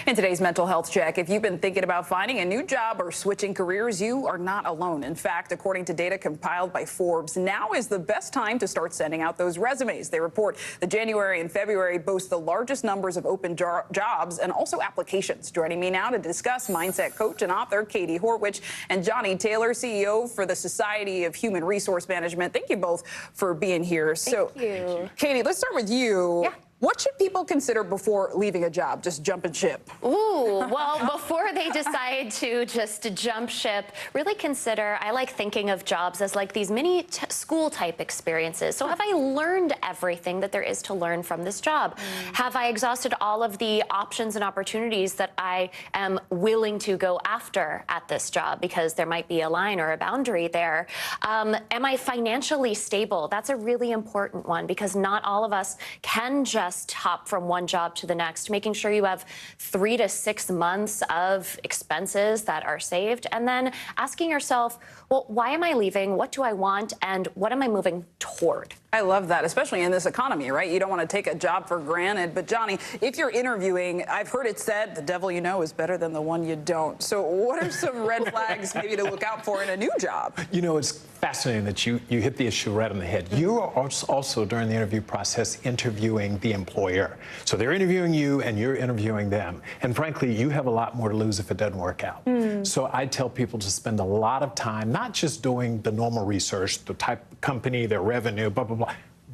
In today's mental health check, if you've been thinking about finding a new job or switching careers, you are not alone. In fact, according to data compiled by Forbes, now is the best time to start sending out those resumes. They report that January and February boast the largest numbers of open jobs and also applications. Joining me now to discuss, mindset coach and author Katie Horwitch and Johnny Taylor, CEO for the Society of Human Resource Management. Thank you both for being here. Thank you. Katie, let's start with you. Yeah. What should people consider before leaving a job, just jumping ship? Ooh, well, before they decide to just jump ship, really consider, I like thinking of jobs as like these mini school type experiences. So have I learned everything that there is to learn from this job? Have I exhausted all of the options and opportunities that I am willing to go after at this job? Because there might be a line or a boundary there. Am I financially stable? That's a really important one, because not all of us can just hop from one job to the next. Making sure you have 3 to 6 months of expenses that are saved, and then asking yourself, well, why am I leaving? What do I want? And what am I moving toward? I love that, especially in this economy, right? You don't want to take a job for granted. But Johnny, if you're interviewing, I've heard it said, the devil you know is better than the one you don't. So what are some red flags maybe to look out for in a new job? You know, it's fascinating that you hit the issue right on the head. You are also, during the interview process, interviewing the employer. So they're interviewing you and you're interviewing them. And frankly, you have a lot more to lose if it doesn't work out. So I tell people to spend a lot of time, not just doing the normal research, the type of company, their revenue, blah, blah, blah,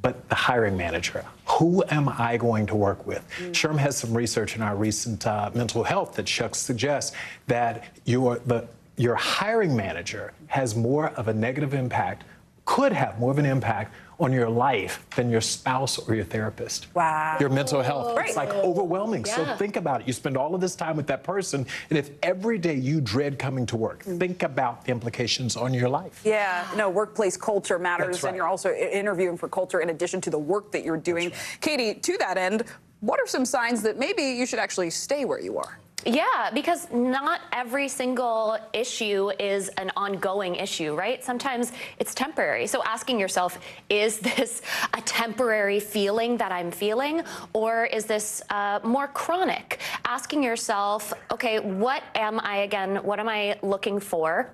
but the hiring manager. Who am I going to work with? Sherm has some research in our recent mental health that suggests that your hiring manager has more of a negative impact, could have more of an impact on your life than your spouse or your therapist. Wow. Your mental health. It's like overwhelming. Yeah. So think about it. You spend all of this time with that person, and if every day you dread coming to work, think about the implications on your life. Yeah, no, workplace culture matters. That's right. And you're also interviewing for culture in addition to the work that you're doing. Katie, to that end, what are some signs that maybe you should actually stay where you are? Yeah, because not every single issue is an ongoing issue, right? Sometimes it's temporary. So asking yourself, is this a temporary feeling that I'm feeling, or is this more chronic? Asking yourself, okay, what am I looking for?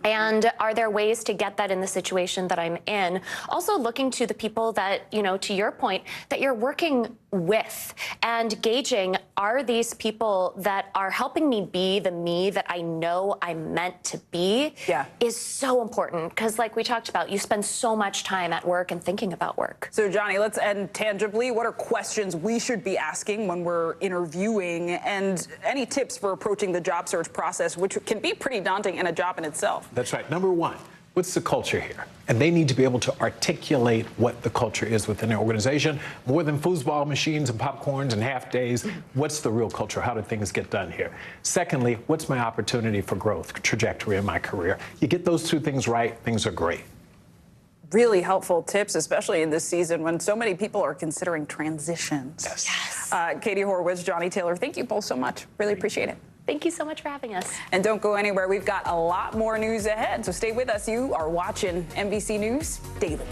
And are there ways to get that in the situation that I'm in? Also looking to the people that, you know, to your point, that you're working with, and gauging, are these people that are helping me be the me that I know I'm meant to be? Yeah. Is so important, because like we talked about, you spend so much time at work and thinking about work. So Johnny, let's end tangibly. What are questions we should be asking when we're interviewing, and any tips for approaching the job search process, which can be pretty daunting in a job in itself? That's right. Number one, what's the culture here? And they need to be able to articulate what the culture is within their organization. More than foosball machines and popcorns and half days, what's the real culture? How do things get done here? Secondly, what's my opportunity for growth, trajectory in my career? You get those two things right, things are great. Really helpful tips, especially in this season when so many people are considering transitions. Yes. Katie Horwitch, Johnny Taylor, thank you both so much. Really appreciate it. Thank you so much for having us. And don't go anywhere. We've got a lot more news ahead, so stay with us. You are watching NBC News Daily.